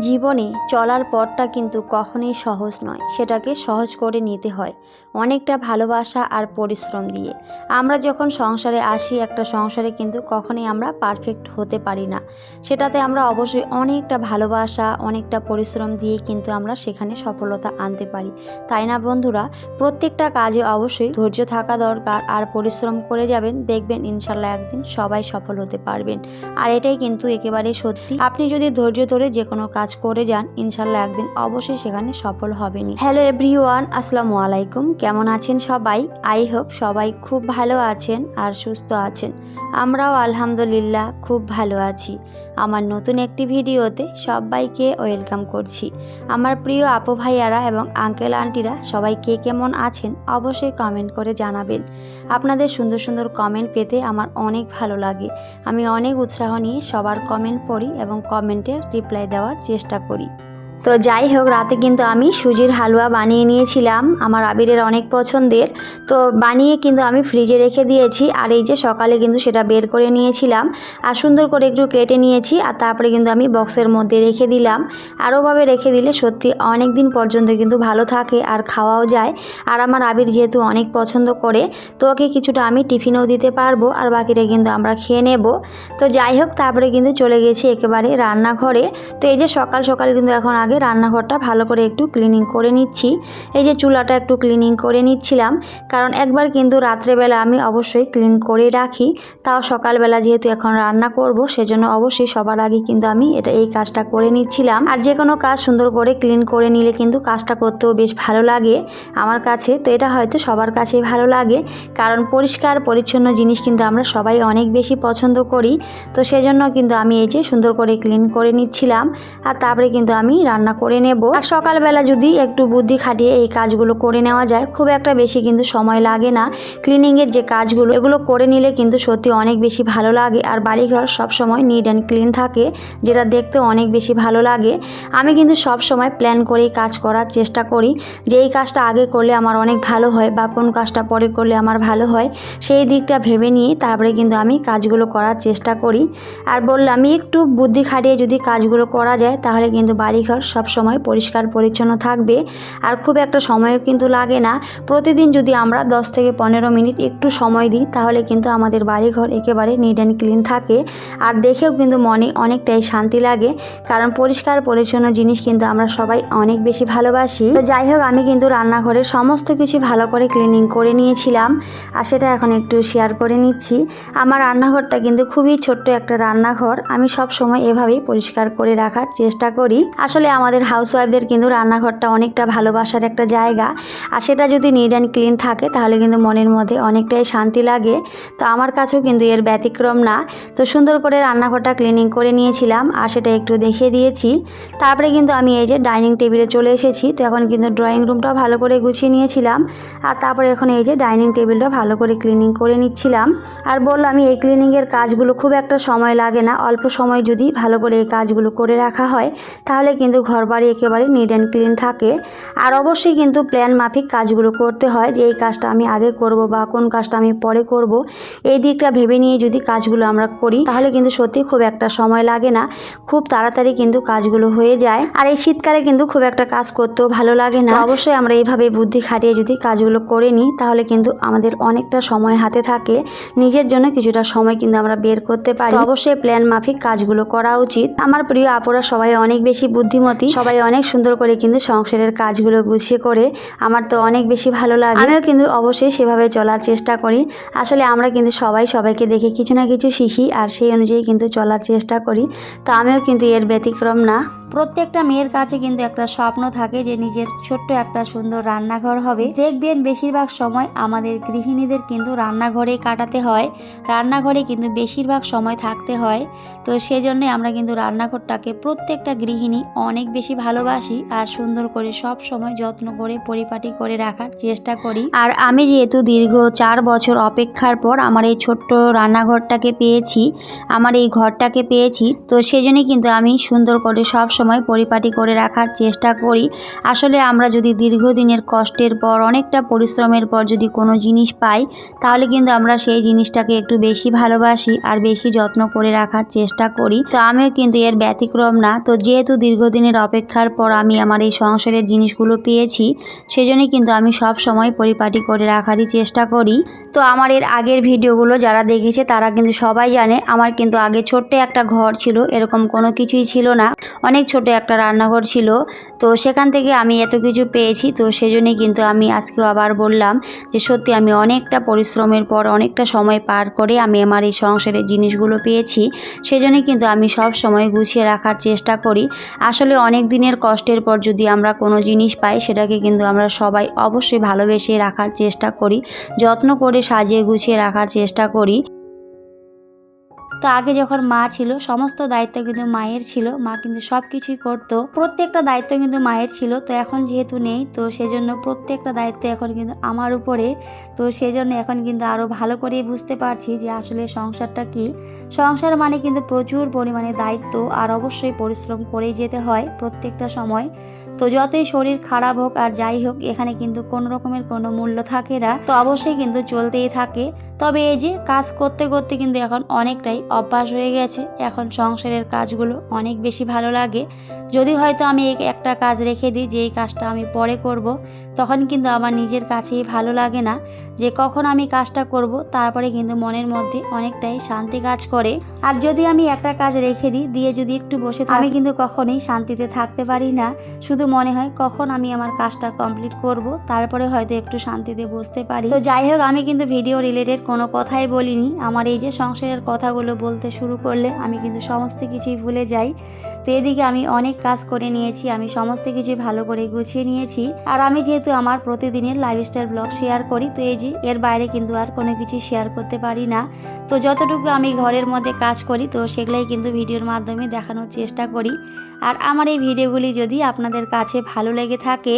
জীবনে চলার পথটা কিন্তু কখনোই সহজ নয়, সেটাকে সহজ করে নিতে হয় অনেকটা ভালোবাসা আর পরিশ্রম দিয়ে। আমরা যখন সংসারে আসি, একটা সংসারে কিন্তু কখনোই আমরা পারফেক্ট হতে পারি না। সেটাতে আমরা অবশ্যই অনেকটা ভালোবাসা, অনেকটা পরিশ্রম দিয়ে কিন্তু আমরা সেখানে সফলতা আনতে পারি, তাই না বন্ধুরা? প্রত্যেকটা কাজে অবশ্যই ধৈর্য থাকা দরকার, আর পরিশ্রম করে যাবেন, দেখবেন ইনশাল্লাহ একদিন সবাই সফল হতে পারবেন। আর এটাই কিন্তু একেবারে সত্যি। আপনি যদি ধৈর্য ধরে যে কোনো কাজ করে যান, ইনশাল্লাহ একদিন অবশ্যই সেখানে সফল হবেনই। হ্যালো এভরিওয়ান, আসসালামু আলাইকুম। কেমন আছেন সবাই? আই হোপ সবাই খুব ভালো আছেন আর সুস্থ আছেন। আমরাও আলহামদুলিল্লাহ খুব ভালো আছি। আমার নতুন একটি ভিডিওতে সবাইকে ওয়েলকাম করছি। আমার প্রিয় আপু ভাইয়ারা এবং আঙ্কেল আন্টিরা সবাই কে কেমন আছেন অবশ্যই কমেন্ট করে জানাবেন। আপনাদের সুন্দর সুন্দর কমেন্ট পেতে আমার অনেক ভালো লাগে। আমি অনেক উৎসাহ নিয়ে সবার কমেন্ট পড়ি এবং কমেন্টের রিপ্লাই দেওয়ার চেষ্টা করি। তো যাই হোক, রাতে কিন্তু আমি সুজির হালুয়া বানিয়ে নিয়েছিলাম, আমার আবিরের অনেক পছন্দের। তো বানিয়ে কিন্তু আমি ফ্রিজে রেখে দিয়েছি, আর এই যে সকালে কিন্তু সেটা বের করে নিয়েছিলাম আর সুন্দর করে একটু কেটে নিয়েছি, আর তারপরে কিন্তু আমি বক্সের মধ্যে রেখে দিলাম। আরোভাবে রেখে দিলে সত্যি অনেক দিন পর্যন্ত কিন্তু ভালো থাকে আর খাওয়াও যায়। আর আমার আবির যেহেতু অনেক পছন্দ করে, তো ওকে কিছুটা আমি টিফিনেও দিতে পারবো, আর বাকিটা কিন্তু আমরা খেয়ে নেব। তো যাই হোক, তারপরে কিন্তু চলে গেছি একেবারে রান্নাঘরে। তো এই যে সকাল সকাল কিন্তু এখন আগে রান্নাঘরটা ভালো করে একটু ক্লিনিং করে নিচ্ছি। এই যে চুলাটা একটু ক্লিনিং করে নিচ্ছিলাম, কারণ একবার কিন্তু রাত্রেবেলা আমি অবশ্যই ক্লিন করে রাখি। তাও সকালবেলা যেহেতু এখন রান্না করব, সেজন্য অবশ্যই সবার আগে কিন্তু আমি এই কাজটা করে নিচ্ছিলাম। আর যে কোনো কাজ সুন্দর করে ক্লিন করে নিলে কিন্তু কাজটা করতেও বেশ ভালো লাগে আমার কাছে। তো এটা হয়তো সবার কাছেই ভালো লাগে, কারণ পরিষ্কার পরিচ্ছন্ন জিনিস কিন্তু আমরা সবাই অনেক বেশি পছন্দ করি। তো সেজন্য কিন্তু আমি এই যে সুন্দর করে ক্লিন করে নিচ্ছিলাম, আর তারপরে কিন্তু আমি রান্না করে নেব। আর সকালবেলা যদি একটু বুদ্ধি খাটিয়ে এই কাজগুলো করে নেওয়া যায়, খুব একটা বেশি কিন্তু সময় লাগে না। ক্লিনিংয়ের যে কাজগুলো, এগুলো করে নিলে কিন্তু সত্যি অনেক বেশি ভালো লাগে। আর বাড়িঘর সবসময় নিট অ্যান্ড ক্লিন থাকে, যেটা দেখতে অনেক বেশি ভালো লাগে। আমি কিন্তু সব সময় প্ল্যান করেই কাজ করার চেষ্টা করি, যে এই কাজটা আগে করলে আমার অনেক ভালো হয় বা কোন কাজটা পরে করলে আমার ভালো হয়, সেই দিকটা ভেবে নিয়ে তারপরে কিন্তু আমি কাজগুলো করার চেষ্টা করি। আর বললাম, আমি একটু বুদ্ধি খাটিয়ে যদি কাজগুলো করা যায়, তাহলে কিন্তু বাড়িঘর সবসময় পরিষ্কার পরিচ্ছন্ন থাকবে, আর খুব একটা সময়ও কিন্তু লাগে না। প্রতিদিন যদি আমরা 10 থেকে 15 মিনিট একটু সময় দিই, তাহলে কিন্তু আমাদের বাড়িঘর একেবারে নিট অ্যান্ড ক্লিন থাকে, আর দেখেও কিন্তু মনে অনেকটাই শান্তি লাগে, কারণ পরিষ্কার পরিচ্ছন্ন জিনিস কিন্তু আমরা সবাই অনেক বেশি ভালোবাসি। তো যাই হোক, আমি কিন্তু রান্নাঘরের সমস্ত কিছু ভালো করে ক্লিনিং করে নিয়েছিলাম, আর সেটা এখন একটু শেয়ার করে নিচ্ছি। আমার রান্নাঘরটা কিন্তু খুবই ছোট্ট একটা রান্নাঘর, আমি সব সময় এভাবেই পরিষ্কার করে রাখার চেষ্টা করি। আসলে আমাদের হাউসওয়াইফদের কিন্তু রান্নাঘরটা অনেকটা ভালোবাসার একটা জায়গা, আর সেটা যদি নিট অ্যান্ড ক্লিন থাকে, তাহলে কিন্তু মনের মধ্যে অনেকটাই শান্তি লাগে। তো আমার কাছেও কিন্তু এর ব্যতিক্রম না। তো সুন্দর করে রান্নাঘরটা ক্লিনিং করে নিয়েছিলাম, আর সেটা একটু দেখিয়ে দিয়েছি। তারপরে কিন্তু আমি এই যে ডাইনিং টেবিলে চলে এসেছি। তো এখন কিন্তু ড্রয়িং রুমটাও ভালো করে গুছিয়ে নিয়েছিলাম, আর তারপরে এখন এই যে ডাইনিং টেবিলটা ভালো করে ক্লিনিং করে নিচ্ছিলাম। আর বললাম, আমি এই ক্লিনিংয়ের কাজগুলো খুব একটা সময় লাগে না, অল্প সময় যদি ভালো করে এই কাজগুলো করে রাখা হয়, তাহলে কিন্তু ঘরবাড়ি একেবারে নিট অ্যান্ড ক্লিন থাকে। আর অবশ্যই কিন্তু প্ল্যান মাফিক কাজগুলো করতে হয়, যে এই কাজটা আমি আগে করব বা কোন কাজটা আমি পরে করব, এই দিকটা ভেবে নিয়ে যদি কাজগুলো আমরা করি, তাহলে কিন্তু সত্যি খুব একটা সময় লাগে না, খুব তাড়াতাড়ি কিন্তু কাজগুলো হয়ে যায়। আর এই শীতকালে কিন্তু খুব একটা কাজ করতেও ভালো লাগে না। অবশ্যই আমরা এইভাবে বুদ্ধি খাটিয়ে যদি কাজগুলো করে নিই, তাহলে কিন্তু আমাদের অনেকটা সময় হাতে থাকে, নিজের জন্য কিছুটা সময় কিন্তু আমরা বের করতে পারি। অবশ্যই প্ল্যান মাফিক কাজগুলো করা উচিত। আমার প্রিয় আপুরা সবাই অনেক বেশি বুদ্ধিমতী, সবাই অনেক সুন্দর করে কিন্তু সংসারের কাজগুলো গুছিয়ে করে, আমার তো অনেক বেশি ভালো লাগে। আমিও কিন্তু অবশ্যই সেভাবে চলার চেষ্টা করি। আসলে আমরা কিন্তু সবাই সবাইকে দেখে কিছু না কিছু শিখি, আর সেই অনুযায়ী কিন্তু চলার চেষ্টা করি। তো আমিও কিন্তু এর ব্যতিক্রম না। প্রত্যেকটা মেয়ের কাছে কিন্তু একটা স্বপ্ন থাকে যে নিজের ছোট্ট একটা সুন্দর রান্নাঘর হবে। দেখবেন বেশিরভাগ সময় আমাদের গৃহিণীদের কিন্তু রান্নাঘরেই কাটাতে হয়, রান্নাঘরে কিন্তু বেশিরভাগ সময় থাকতে হয়। তো সেজন্যই আমরা কিন্তু রান্নাঘরটাকে প্রত্যেকটা গৃহিণী অনেক বেশি ভালোবাসি, আর সুন্দর করে সব সময় যত্ন করে পরিপাটি করে রাখার চেষ্টা করি। আর আমি যেহেতু দীর্ঘ 4 বছর অপেক্ষার পর আমার এই ছোট্ট রান্নাঘরটাকে পেয়েছি, আমার এই ঘরটাকে পেয়েছি, তো সেজন্যই কিন্তু আমি সুন্দর করে সব সময় পরিপাটি করে রাখার চেষ্টা করি। আসলে আমরা যদি দীর্ঘদিনের কষ্টের পর অনেকটা পরিশ্রমের পর যদি কোনো জিনিস পাই তাহলে কিন্তু আমরা সেই জিনিসটাকে একটু বেশি ভালোবাসি আর বেশি যত্ন করে রাখার চেষ্টা করি। তো আমিও কিন্তু এর ব্যতিক্রম না। তো যেহেতু দীর্ঘদিনের অপেক্ষার পর আমি আমার এই সংসারের জিনিসগুলো পেয়েছি, সেজন্যই কিন্তু আমি সব সময় পরিপাটি করে রাখারই চেষ্টা করি। তো আমার এর আগের ভিডিওগুলো যারা দেখেছে তারা কিন্তু সবাই জানে আমার কিন্তু আগে ছোট্ট একটা ঘর ছিল, এরকম কোনো কিছুই ছিল না, অনেক ছোট একটা রান্নাঘর ছিল। তো সেখান থেকে আমি এত কিছু পেয়েছি। তো সেজন্যই কিন্তু আমি আজকেও আবার বললাম যে সত্যি আমি অনেকটা পরিশ্রমের পর অনেকটা সময় পার করে আমি আমার এই সংসারের জিনিসগুলো পেয়েছি। সেজন্যই কিন্তু আমি সব সময় গুছিয়ে রাখার চেষ্টা করি। আসলে অনেক দিনের কষ্টের পর যদি আমরা কোনো জিনিস পাই সেটাকে কিন্তু আমরা সবাই অবশ্যই ভালোবেসে রাখার চেষ্টা করি, যত্ন করে সাজিয়ে গুছিয়ে রাখার চেষ্টা করি। তো আগে যখন মা ছিল সমস্ত দায়িত্ব কিন্তু মায়ের ছিল, মা কিন্তু সব কিছুই করতো, প্রত্যেকটা দায়িত্ব কিন্তু মায়ের ছিল। তো এখন যেহেতু নেই তো সেজন্য প্রত্যেকটা দায়িত্ব এখন কিন্তু আমার উপরে। তো সেজন্য এখন কিন্তু আরও ভালো করে বুঝতে পারছি যে আসলে সংসারটা কি। সংসার মানে কিন্তু প্রচুর পরিমাণে দায়িত্ব আর অবশ্যই পরিশ্রম করেই যেতে হয় প্রত্যেকটা সময়। তো যতই শরীর খারাপ হোক আর যাই হোক এখানে কিন্তু কোনো রকমের কোনো মূল্য থাকে না, তো অবশ্যই কিন্তু চলতেই থাকে। তবে এই যে কাজ করতে করতে কিন্তু এখন অনেকটাই অভ্যাস হয়ে গেছে, এখন সংসারের কাজগুলো অনেক বেশি ভালো লাগে। যদি হয়তো আমি একটা কাজ রেখে দিই যে এই কাজটা আমি পরে করব, তখন কিন্তু আমার নিজের কাছেই ভালো লাগে না যে কখন আমি কাজটা করব, তারপরে কিন্তু মনের মধ্যে অনেকটাই শান্তি কাজ করে। আর যদি আমি একটা কাজ রেখে দিই দিয়ে যদি একটু বসে থাকি আমি কিন্তু কখনোই শান্তিতে থাকতে পারি না, শুধু মনে হয় কখন আমি আমার কাজটা কমপ্লিট করব, তারপরে হয়তো একটু শান্তিতে বসতে পারি। তো যাই হোক আমি কিন্তু ভিডিও রিলেটেড কোনো কথাই বলিনি। আমার এই যে সংসারের কথাগুলো বলতে শুরু করলে আমি কিন্তু সমস্ত কিছুই ভুলে যাই। তো এদিকে আমি অনেক কাজ করে নিয়েছি, আমি সমস্ত কিছু ভালো করে গুছিয়ে নিয়েছি। আর আমি যেহেতু আমার প্রতিদিনের লাইফস্টাইল ব্লগ শেয়ার করি, তো এই যে এর বাইরে কিন্তু আর কোনো কিছু শেয়ার করতে পারি না। তো যতটুকু আমি ঘরের মধ্যে কাজ করি তো সেগুলাই কিন্তু ভিডিওর মাধ্যমে দেখানোর চেষ্টা করি। আর আমার এই ভিডিওগুলি যদি আপনাদের কাছে ভালো লেগে থাকে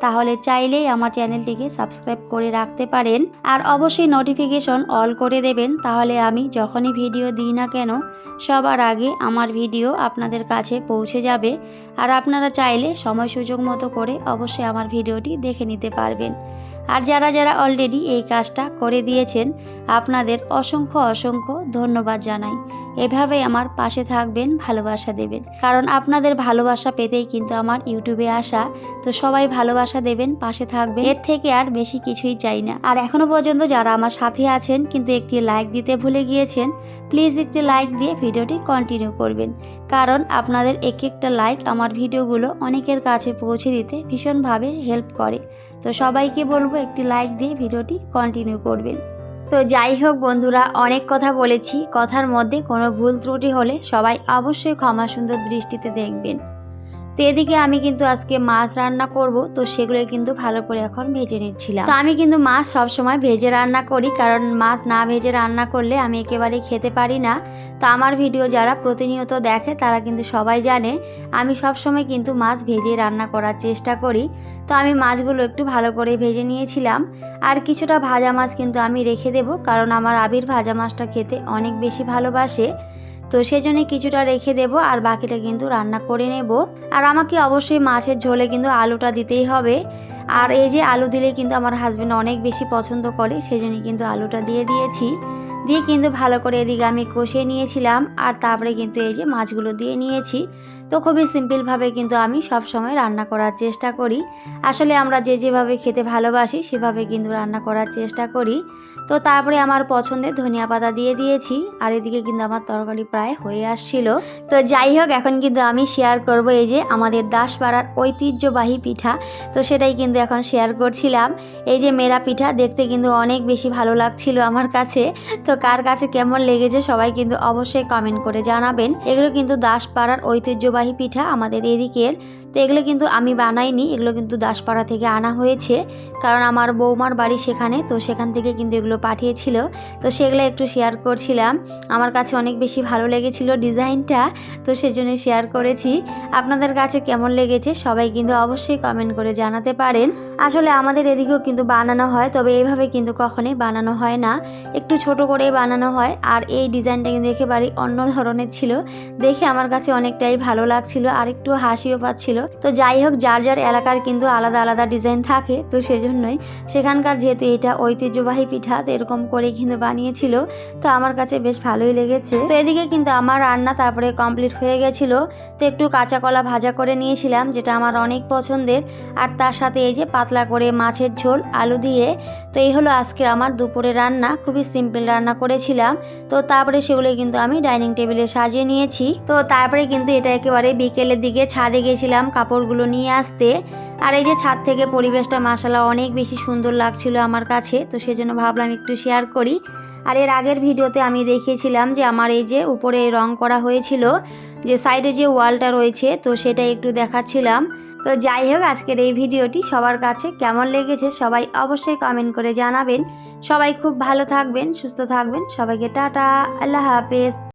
তাহলে চাইলেই আমার চ্যানেলটিকে সাবস্ক্রাইব করে রাখতে পারেন। আর অবশ্যই নোটিফিকেশন অল করে দেবেন, তাহলে আমি যখনই ভিডিও দিই না কেন সবার আগে আমার ভিডিও আপনাদের কাছে পৌঁছে যাবে। আর আপনারা চাইলে সময় সুযোগ মতো করে অবশ্যই আমার ভিডিওটি দেখে নিতে পারবেন। আর যারা যারা অলরেডি এই কাজটা করে দিয়েছেন আপনাদের অসংখ্য অসংখ্য ধন্যবাদ জানাই। এভাবেই আমার পাশে থাকবেন, ভালোবাসা দেবেন, কারণ আপনাদের ভালোবাসা পেতেই কিন্তু আমার ইউটিউবে আসা। তো সবাই ভালোবাসা দেবেন, পাশে থাকবেন, এর থেকে আর বেশি কিছুই চাই না। আর এখনো পর্যন্ত যারা আমার সাথে আছেন কিন্তু একটি লাইক দিতে ভুলে গিয়েছেন, প্লিজ একটি লাইক দিয়ে ভিডিওটি কন্টিনিউ করবেন, কারণ আপনাদের এক একটা লাইক আমার ভিডিওগুলো অনেকের কাছে পৌঁছে দিতে ভীষণভাবে হেল্প করে। তো সবাইকে বলবো একটি লাইক দিয়ে ভিডিওটি কন্টিনিউ করবেন। তো যাই হোক বন্ধুরা, অনেক কথা বলেছি, কথার মধ্যে কোনো ভুল ত্রুটি হলে সবাই অবশ্যই ক্ষমা সুন্দর দৃষ্টিতে দেখবেন। তো এদিকে আমি কিন্তু আজকে মাছ রান্না করব, তো সেগুলো কিন্তু ভালো করে এখন ভেজে নিচ্ছিলাম। তো আমি কিন্তু মাছ সবসময় ভেজে রান্না করি, কারণ মাছ না ভেজে রান্না করলে আমি একেবারেই খেতে পারি না। তো আমার ভিডিও যারা প্রতিনিয়ত দেখে তারা কিন্তু সবাই জানে আমি সবসময় কিন্তু মাছ ভেজে রান্না করার চেষ্টা করি। তো আমি মাছগুলো একটু ভালো করে ভেজে নিয়েছিলাম। আর কিছুটা ভাজা মাছ কিন্তু আমি রেখে দেব, কারণ আমার আবির ভাজা মাছটা খেতে অনেক বেশি ভালোবাসে। তো সেজন্য কিছুটা রেখে দেব আর বাকিটা কিন্তু রান্না করে নেব। আর আমাকে অবশ্যই মাছের ঝোলে কিন্তু আলুটা দিতেই হবে। আর এই যে আলু দিলে কিন্তু আমার হাজব্যান্ড অনেক বেশি পছন্দ করে, সেজন্য কিন্তু আলুটা দিয়ে দিয়েছি। দিয়ে কিন্তু ভালো করে এদিকে আমি কষিয়ে নিয়েছিলাম আর তারপরে কিন্তু এই যে মাছগুলো দিয়ে নিয়েছি। তো খুবই সিম্পলভাবে কিন্তু আমি সব সময় রান্না করার চেষ্টা করি। আসলে আমরা যে যেভাবে খেতে ভালোবাসি সেভাবে কিন্তু রান্না করার চেষ্টা করি। তো তারপরে আমার পছন্দের ধনিয়া পাতা দিয়ে দিয়েছি আর এদিকে কিন্তু আমার তরকারি প্রায় হয়ে আসছিল। তো যাই হোক এখন কিন্তু আমি শেয়ার করব এই যে আমাদের দাসপাড়ার ঐতিহ্যবাহী পিঠা। তো সেটাই কিন্তু এখন শেয়ার করছিলাম। এই যে মেরা পিঠা দেখতে কিন্তু অনেক বেশি ভালো লাগছিল আমার কাছে। তো কার কাছে কেমন লেগেছে সবাই কিন্তু অবশ্যই কমেন্ট করে জানাবেন। এগুলো কিন্তু দাসপাড়ার ঐতিহ্যবাহী পিঠা আমাদের এদিকের। তো এগুলো কিন্তু আমি বানাইনি, এগুলো কিন্তু দাসপাড়া থেকে আনা হয়েছে, কারণ আমার বৌমার বাড়ি সেখানে, তো সেখান থেকে কিন্তু এগুলো পাঠিয়েছিল। তো সেগুলো একটু শেয়ার করছিলাম, আমার কাছে অনেক বেশি ভালো লেগেছিল ডিজাইনটা, তো সেজন্য শেয়ার করেছি। আপনাদের কাছে কেমন লেগেছে সবাই কিন্তু অবশ্যই কমেন্ট করে জানাতে পারেন। আসলে আমাদের এদিকেও কিন্তু বানানো হয়, তবে এইভাবে কিন্তু কখনোই বানানো হয় না, একটু ছোট করে বানানো হয়। আর এই ডিজাইনটা কিন্তু একেবারেই অন্য ধরনের ছিল, দেখে আমার কাছে অনেকটাই ভালো লাগছিল আর একটু হাসিও পাচ্ছিল। তো যাই হোক, যার যার এলাকার কিন্তু আলাদা আলাদা ডিজাইন থাকে, তো সেজন্যই সেখানকার যেহেতু এটা ঐতিহ্যবাহী পিঠা, তো এরকম করে কিন্তু বানিয়েছিল, তো আমার কাছে বেশ ভালোই লেগেছে। তো এদিকে কিন্তু আমার রান্না তারপরে কমপ্লিট হয়ে গেছিলো। তো একটু কাঁচা কলা ভাজা করে নিয়েছিলাম, যেটা আমার অনেক পছন্দের, আর তার সাথে এই যে পাতলা করে মাছের ঝোল আলু দিয়ে। তো এই হলো আজকে আমার দুপুরে রান্না, খুবই সিম্পল রান্না করেছিলাম। তো তারপরে সেগুলো কিন্তু আমি ডাইনিং টেবিলে সাজিয়ে নিয়েছি। তো তারপরে কিন্তু এটা একেবারে বিকেলের দিকে ছাদে গেছিলাম কাপড়গুলো নিয়ে আসতে। আর এই যে ছাদ থেকে পরিবেশটা মাশাআল্লাহ অনেক বেশি সুন্দর লাগছিল আমার কাছে, তো সেজন্য ভাবলাম একটু শেয়ার করি। আর এর আগের ভিডিওতে আমি দেখিয়েছিলাম যে আমার এই যে উপরে রং করা হয়েছিল, যে সাইডে যে ওয়ালটা রয়েছে, তো সেটা একটু দেখাচ্ছিলাম। তো যাই হোক, আজকের এই ভিডিওটি সবার কাছে কেমন লেগেছে সবাই অবশ্যই কমেন্ট করে জানাবেন। সবাই খুব ভালো থাকবেন, সুস্থ থাকবেন, সবাইকে টাটা, আল্লাহ হাফেজ।